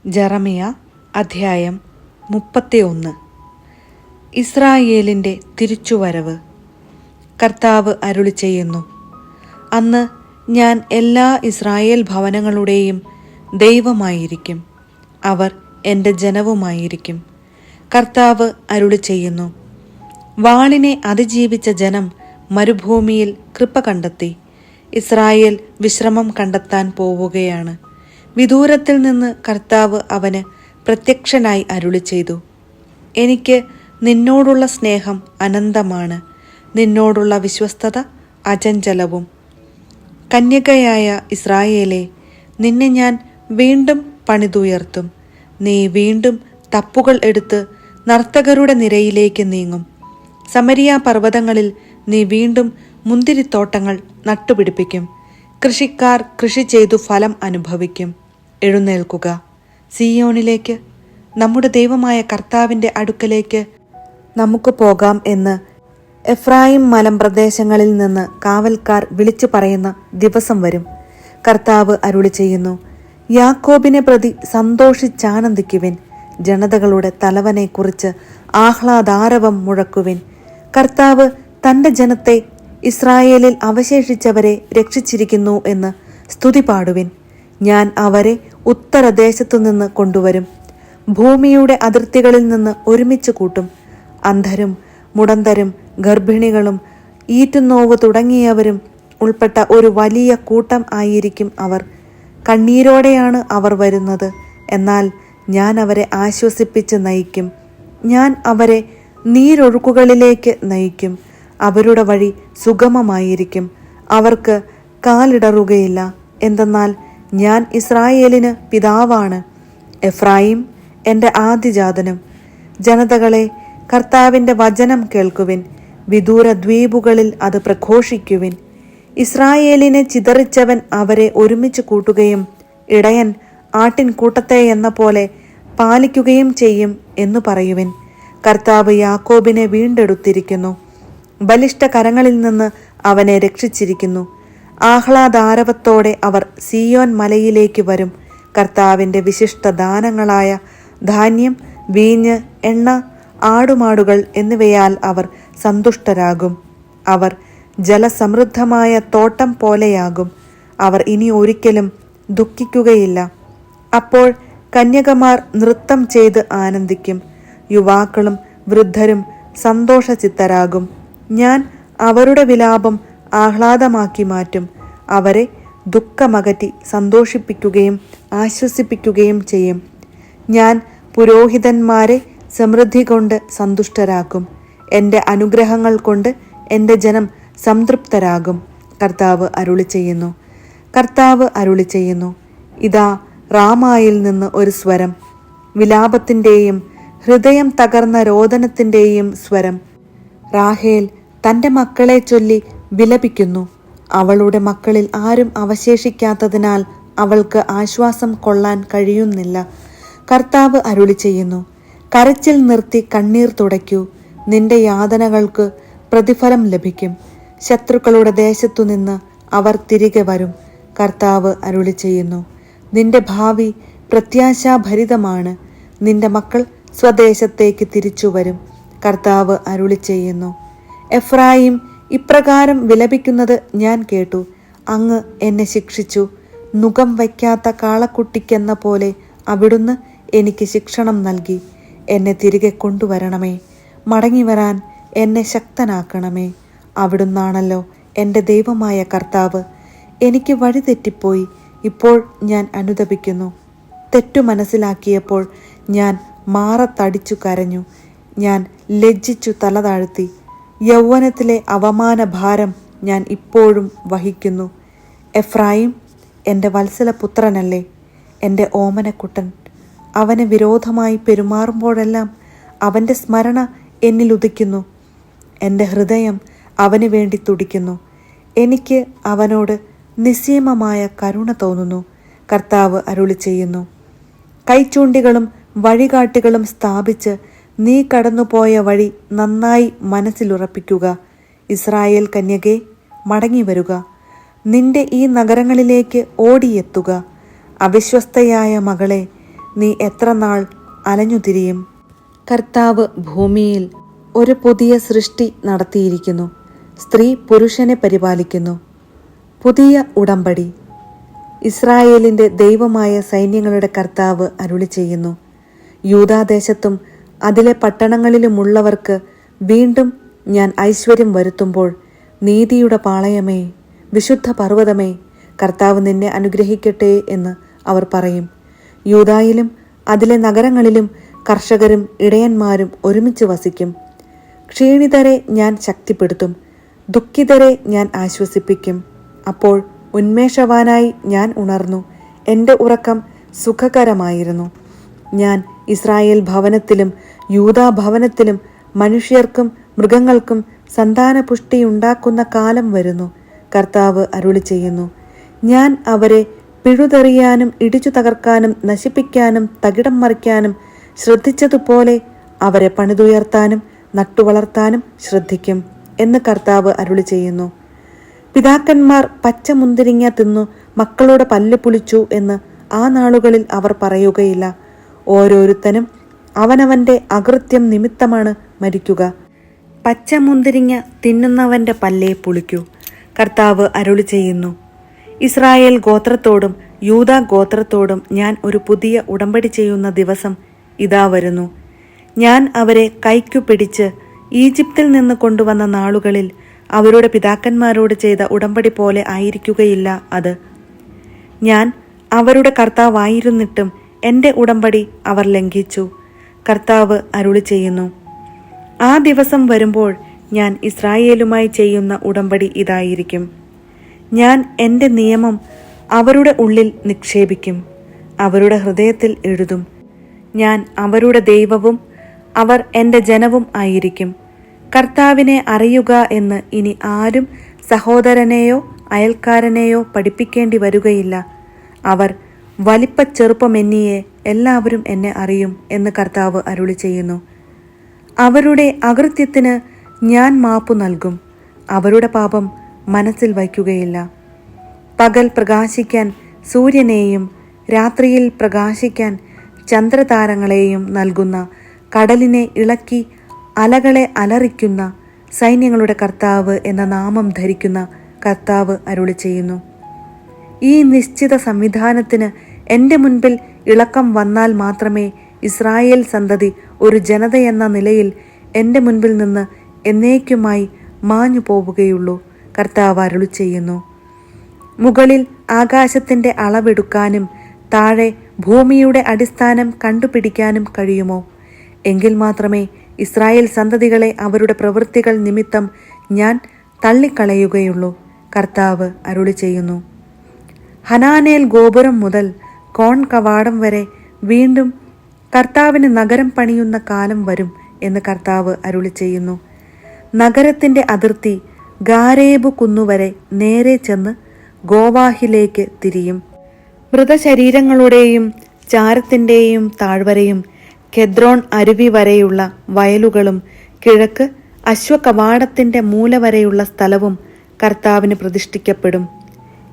ജെറമിയ അധ്യായം 31. ഇസ്രായേലിൻ്റെ തിരിച്ചുവരവ്. കർത്താവ് അരുളിച്ചെയ്യുന്നു, അന്ന് ഞാൻ എല്ലാ ഇസ്രായേൽ ഭവനങ്ങളുടെയും ദൈവമായിരിക്കും, അവർ എൻ്റെ ജനവുമായിരിക്കും. കർത്താവ് അരുളിച്ചെയ്യുന്നു, വാളിനെ അതിജീവിച്ച ജനം മരുഭൂമിയിൽ കൃപ കണ്ടെത്തി. ഇസ്രായേൽ വിശ്രമം കണ്ടെത്താൻ പോവുകയാണ്. വിദൂരത്തിൽ നിന്ന് കർത്താവ് അവന് പ്രത്യക്ഷനായി അരുളിച്ചെയ്തു, എനിക്ക് നിന്നോടുള്ള സ്നേഹം അനന്തമാണ്, നിന്നോടുള്ള വിശ്വസ്തത അചഞ്ചലവും. കന്യകയായ ഇസ്രായേലേ, നിന്നെ ഞാൻ വീണ്ടും പണിതുയർത്തും. നീ വീണ്ടും തപ്പുകൾ എടുത്ത് നർത്തകരുടെ നിരയിലേക്ക് നീങ്ങും. സമരിയ പർവ്വതങ്ങളിൽ നീ വീണ്ടും മുന്തിരിത്തോട്ടങ്ങൾ നട്ടുപിടിപ്പിക്കും. കൃഷിക്കാർ കൃഷി ചെയ്തു ഫലം അനുഭവിക്കും. എഴുന്നേൽക്കുക, സിയോനിലേക്ക്, നമ്മുടെ ദൈവമായ കർത്താവിൻ്റെ അടുക്കലേക്ക് നമുക്ക് പോകാം എന്ന് എഫ്രായിം മലമ്പ്രദേശങ്ങളിൽ നിന്ന് കാവൽക്കാർ വിളിച്ചു പറയുന്ന ദിവസം വരും. കർത്താവ് അരുളിച്ചെയ്യുന്നു, യാക്കോബിനെ പ്രതി സന്തോഷിച്ചാനന്ദിക്കുവിൻ. ജനതകളുടെ തലവനെക്കുറിച്ച് ആഹ്ലാദാരവം മുഴക്കുവിൻ. കർത്താവ് തൻ്റെ ജനത്തെ, ഇസ്രായേലിൽ അവശേഷിച്ചവരെ രക്ഷിച്ചിരിക്കുന്നു എന്ന് സ്തുതി പാടുവിൻ. ഞാൻ അവരെ ഉത്തരദേശത്തു നിന്ന് കൊണ്ടുവരും, ഭൂമിയുടെ അതിർത്തികളിൽ നിന്ന് ഒരുമിച്ച് കൂട്ടും. അന്ധരും മുടന്തരും ഗർഭിണികളും ഈറ്റുനോവ് തുടങ്ങിയവരും ഉൾപ്പെട്ട ഒരു വലിയ കൂട്ടം ആയിരിക്കും അവർ. കണ്ണീരോടെയാണ് അവർ വരുന്നത്, എന്നാൽ ഞാൻ അവരെ ആശ്വസിപ്പിച്ച് നയിക്കും. ഞാൻ അവരെ നീരൊഴുക്കുകളിലേക്ക് നയിക്കും. അവരുടെ വഴി സുഗമമായിരിക്കും, അവർക്ക് കാലിടറുകയില്ല. എന്തെന്നാൽ ഞാൻ ഇസ്രായേലിന് പിതാവാണ്, എഫ്രായിം എൻ്റെ ആദ്യജാതനും. ജനതകളെ, കർത്താവിൻ്റെ വചനം കേൾക്കുവിൻ, വിദൂര ദ്വീപുകളിൽ അത് പ്രഘോഷിക്കുവിൻ. ഇസ്രായേലിനെ ചിതറിച്ചവൻ അവരെ ഒരുമിച്ച് കൂട്ടുകയും ഇടയൻ ആട്ടിൻകൂട്ടത്തെ എന്ന പോലെ പാലിക്കുകയും ചെയ്യും എന്നു പറയുവിൻ. കർത്താവ് യാക്കോബിനെ വീണ്ടെടുത്തിരിക്കുന്നു, ബലിഷ്ഠ കരങ്ങളിൽ നിന്ന് അവനെ രക്ഷിച്ചിരിക്കുന്നു. ആഹ്ലാദാരവത്തോടെ അവർ സിയോൻ മലയിലേക്ക് വരും. കർത്താവിൻ്റെ വിശിഷ്ട ദാനങ്ങളായ ധാന്യം, വീഞ്ഞ്, എണ്ണ, ആടുമാടുകൾ എന്നിവയാൽ അവർ സന്തുഷ്ടരാകും. അവർ ജലസമൃദ്ധമായ തോട്ടം പോലെയാകും. അവർ ഇനി ഒരിക്കലും ദുഃഖിക്കുകയില്ല. അപ്പോൾ കന്യകമാർ നൃത്തം ചെയ്ത് ആനന്ദിക്കും, യുവാക്കളും വൃദ്ധരും സന്തോഷചിത്തരാകും. ഞാൻ അവരുടെ വിലാപം ആഹ്ലാദമാക്കി മാറ്റും. അവരെ ദുഃഖമകറ്റി സന്തോഷിപ്പിക്കുകയും ആശ്വസിപ്പിക്കുകയും ചെയ്യും. ഞാൻ പുരോഹിതന്മാരെ സമൃദ്ധി കൊണ്ട് സന്തുഷ്ടരാക്കും. എൻ്റെ അനുഗ്രഹങ്ങൾ കൊണ്ട് എൻ്റെ ജനം സംതൃപ്തരാകും. കർത്താവ് അരുളിച്ചെയ്യുന്നു. കർത്താവ് അരുളിച്ചെയ്യുന്നു, ഇതാ റാമായിൽ നിന്ന് ഒരു സ്വരം, വിലാപത്തിൻ്റെയും ഹൃദയം തകർന്ന രോദനത്തിൻ്റെയും സ്വരം. റാഹേൽ തൻ്റെ മക്കളെ ചൊല്ലി വിലപിക്കുന്നു. അവളുടെ മക്കളിൽ ആരും അവശേഷിക്കാത്തതിനാൽ അവൾക്ക് ആശ്വാസം കൊള്ളാൻ കഴിയുന്നില്ല. കർത്താവ് അരുളിച്ചെയ്യുന്നു, കരച്ചിൽ നിർത്തി കണ്ണീർ തുടയ്ക്കൂ. നിന്റെ യാതനകൾക്ക് പ്രതിഫലം ലഭിക്കും. ശത്രുക്കളുടെ ദേശത്തുനിന്ന് അവർ തിരികെ വരും. കർത്താവ് അരുളിച്ചെയ്യുന്നു, നിന്റെ ഭാവി പ്രത്യാശാഭരിതമാണ്. നിന്റെ മക്കൾ സ്വദേശത്തേക്ക് തിരിച്ചു വരും. കർത്താവ് അരുളിച്ചെയ്യുന്നു, എഫ്രായിം ഇപ്രകാരം വിലപിക്കുന്നത് ഞാൻ കേട്ടു. അങ്ങ് എന്നെ ശിക്ഷിച്ചു. നുകം വയ്ക്കാത്ത കാളക്കുട്ടിക്കെന്ന പോലെ അവിടുന്ന് എനിക്ക് ശിക്ഷണം നൽകി. എന്നെ തിരികെ കൊണ്ടുവരണമേ, മടങ്ങിവരാൻ എന്നെ ശക്തനാക്കണമേ. അവിടുന്നാണല്ലോ എൻ്റെ ദൈവമായ കർത്താവ്. എനിക്ക് വഴി തെറ്റിപ്പോയി, ഇപ്പോൾ ഞാൻ അനുതപിക്കുന്നു. തെറ്റു മനസ്സിലാക്കിയപ്പോൾ ഞാൻ മാറത്തടിച്ചു കരഞ്ഞു. ഞാൻ ലജ്ജിച്ചു തല താഴ്ത്തി. യൗവനത്തിലെ അവമാനഭാരം ഞാൻ ഇപ്പോഴും വഹിക്കുന്നു. എഫ്രായിം എൻ്റെ വത്സലപുത്രനല്ലേ, എൻ്റെ ഓമനക്കുട്ടൻ. അവന് വിരോധമായി പെരുമാറുമ്പോഴെല്ലാം അവൻ്റെ സ്മരണ എന്നിൽ ഉദിക്കുന്നു. എൻ്റെ ഹൃദയം അവന് വേണ്ടി തുടിക്കുന്നു. എനിക്ക് അവനോട് നിസ്സീമമായ കരുണ തോന്നുന്നു. കർത്താവ് അരുളിച്ചെയ്യുന്നു, കൈച്ചൂണ്ടികളും വഴികാട്ടികളും സ്ഥാപിച്ച് നീ കടന്നുപോയ വഴി നന്നായി മനസ്സിലുറപ്പിക്കുക. ഇസ്രായേൽ കന്യകേ, മടങ്ങിവരുക. നിന്റെ ഈ നഗരങ്ങളിലേക്ക് ഓടിയെത്തുക. അവിശ്വസ്തയായ മകളെ, നീ എത്ര നാൾ അലഞ്ഞുതിരിയും? കർത്താവ് ഭൂമിയിൽ ഒരു പുതിയ സൃഷ്ടി നടത്തിയിരിക്കുന്നു. സ്ത്രീ പുരുഷനെ പരിപാലിക്കുന്നു. പുതിയ ഉടമ്പടി. ഇസ്രായേലിൻ്റെ ദൈവമായ സൈന്യങ്ങളുടെ കർത്താവ് അരുളി ചെയ്യുന്നു, യൂദാദേശത്തും അതിലെ പട്ടണങ്ങളിലുമുള്ളവർക്ക് വീണ്ടും ഞാൻ ഐശ്വര്യം വരുത്തുമ്പോൾ, നീതിയുടെ പാളയമേ, വിശുദ്ധ പർവ്വതമേ, കർത്താവ് നിന്നെ അനുഗ്രഹിക്കട്ടെ എന്ന് അവർ പറയും. യൂദായിലും അതിലെ നഗരങ്ങളിലും കർഷകരും ഇടയന്മാരും ഒരുമിച്ച് വസിക്കും. ക്ഷീണിതരെ ഞാൻ ശക്തിപ്പെടുത്തും, ദുഃഖിതരെ ഞാൻ ആശ്വസിപ്പിക്കും. അപ്പോൾ ഉന്മേഷവാനായി ഞാൻ ഉണർന്നു. എൻ്റെ ഉറക്കം സുഖകരമായിരുന്നു. ഞാൻ ഇസ്രായേൽ ഭവനത്തിലും യൂദാ ഭവനത്തിലും മനുഷ്യർക്കും മൃഗങ്ങൾക്കും സന്താനപുഷ്ടിയുണ്ടാക്കുന്ന കാലം വരുന്നു. കർത്താവ് അരുളി ചെയ്യുന്നു, ഞാൻ അവരെ പിഴുതെറിയാനും ഇടിച്ചു തകർക്കാനും നശിപ്പിക്കാനും തകിടം മറിക്കാനും ശ്രദ്ധിച്ചതുപോലെ അവരെ പണിതുയർത്താനും നട്ടുവളർത്താനും ശ്രദ്ധിക്കും എന്ന് കർത്താവ് അരുളി ചെയ്യുന്നു. പിതാക്കന്മാർ പച്ച മുന്തിരിങ്ങ തിന്നു മക്കളുടെ പല്ല് പുളിച്ചു എന്ന് ആ നാളുകളിൽ അവർ പറയുകയില്ല. ഓരോരുത്തനും അവനവൻ്റെ അകൃത്യം നിമിത്തമാണ് മരിക്കുക. പച്ച മുന്തിരിങ്ങ തിന്നുന്നവൻ്റെ പല്ലേ പുളിക്കൂ. കർത്താവ് അരുളി ചെയ്യുന്നു, ഇസ്രായേൽ ഗോത്രത്തോടും യൂദാ ഗോത്രത്തോടും ഞാൻ ഒരു പുതിയ ഉടമ്പടി ചെയ്യുന്ന ദിവസം ഇതാ വരുന്നു. ഞാൻ അവരെ കൈക്കു പിടിച്ച് ഈജിപ്തിൽ നിന്ന് കൊണ്ടുവന്ന നാളുകളിൽ അവരുടെ പിതാക്കന്മാരോട് ചെയ്ത ഉടമ്പടി പോലെ ആയിരിക്കുകയില്ല അത്. ഞാൻ അവരുടെ കർത്താവായിരുന്നിട്ടും എൻ്റെ ഉടമ്പടി അവർ ലംഘിച്ചു. കർത്താവ് അരുളി ചെയ്യുന്നു, ആ ദിവസം വരുമ്പോൾ ഞാൻ ഇസ്രായേലുമായി ചെയ്യുന്ന ഉടമ്പടി ഇതായിരിക്കും. ഞാൻ എൻ്റെ നിയമം അവരുടെ ഉള്ളിൽ നിക്ഷേപിക്കും, അവരുടെ ഹൃദയത്തിൽ എഴുതും. ഞാൻ അവരുടെ ദൈവവും അവർ എൻ്റെ ജനവും ആയിരിക്കും. കർത്താവിനെ അറിയുക എന്ന് ഇനി ആരും സഹോദരനെയോ അയൽക്കാരനെയോ പഠിപ്പിക്കേണ്ടി വരികയില്ല. അവർ വലിപ്പച്ചെറുപ്പമെന്നിയെ എല്ലാവരും എന്നെ അറിയും എന്ന് കർത്താവ് അരുളി ചെയ്യുന്നു. അവരുടെ അകൃത്യത്തിന് ഞാൻ മാപ്പു നൽകും, അവരുടെ പാപം മനസ്സിൽ വയ്ക്കുകയില്ല. പകൽ പ്രകാശിക്കാൻ സൂര്യനെയും രാത്രിയിൽ പ്രകാശിക്കാൻ ചന്ദ്രതാരങ്ങളെയും നൽകുന്ന, കടലിനെ ഇളക്കി അലകളെ അലറിക്കുന്ന, സൈന്യങ്ങളുടെ കർത്താവ് എന്ന നാമം ധരിക്കുന്ന കർത്താവ് അരുളി ചെയ്യുന്നു. ഈ നിശ്ചിത സംവിധാനത്തിന് എൻ്റെ മുൻപിൽ ഇളക്കം വന്നാൽ മാത്രമേ ഇസ്രായേൽ സന്തതി ഒരു ജനതയെന്ന നിലയിൽ എൻ്റെ മുൻപിൽ നിന്ന് എന്നേക്കുമായി മാഞ്ഞു പോവുകയുള്ളൂ. കർത്താവ് അരുളി ചെയ്യുന്നു, മുകളിൽ ആകാശത്തിൻ്റെ അളവെടുക്കാനും താഴെ ഭൂമിയുടെ അടിസ്ഥാനം കണ്ടുപിടിക്കാനും കഴിയുമോ? എങ്കിൽ മാത്രമേ ഇസ്രായേൽ സന്തതികളെ അവരുടെ പ്രവൃത്തികൾ നിമിത്തം ഞാൻ തള്ളിക്കളയുകയുള്ളൂ. കർത്താവ് അരുളി ചെയ്യുന്നു. ഹനാനേൽ ഗോപുരം മുതൽ കോൺ കവാടം വരെ വീണ്ടും കർത്താവിന് നഗരം പണിയുന്ന കാലം വരും എന്ന് കർത്താവ് അരുളി ചെയ്യുന്നു. നഗരത്തിൻ്റെ അതിർത്തി ഗാരേബ് കുന്നുവരെ നേരെ ചെന്ന് ഗോവാഹിലേക്ക് തിരിയും. മൃതശരീരങ്ങളുടെയും ചാരത്തിൻ്റെയും താഴ്വരയും കെദ്രോൺ അരുവി വരെയുള്ള വയലുകളും കിഴക്ക് അശ്വകവാടത്തിൻ്റെ മൂല വരെയുള്ള സ്ഥലവും കർത്താവിന് പ്രതിഷ്ഠിക്കപ്പെടും.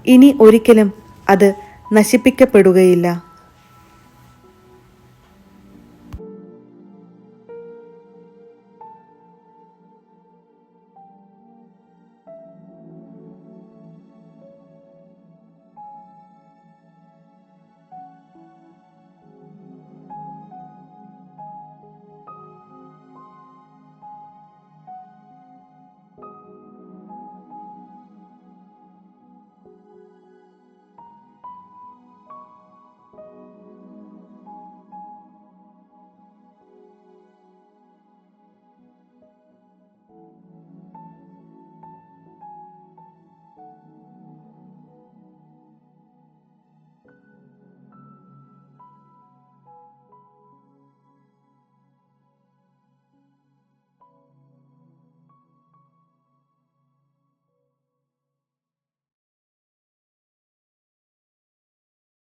ഇനി ഒരിക്കലും അത് നശിപ്പിക്കപ്പെടുകയില്ല.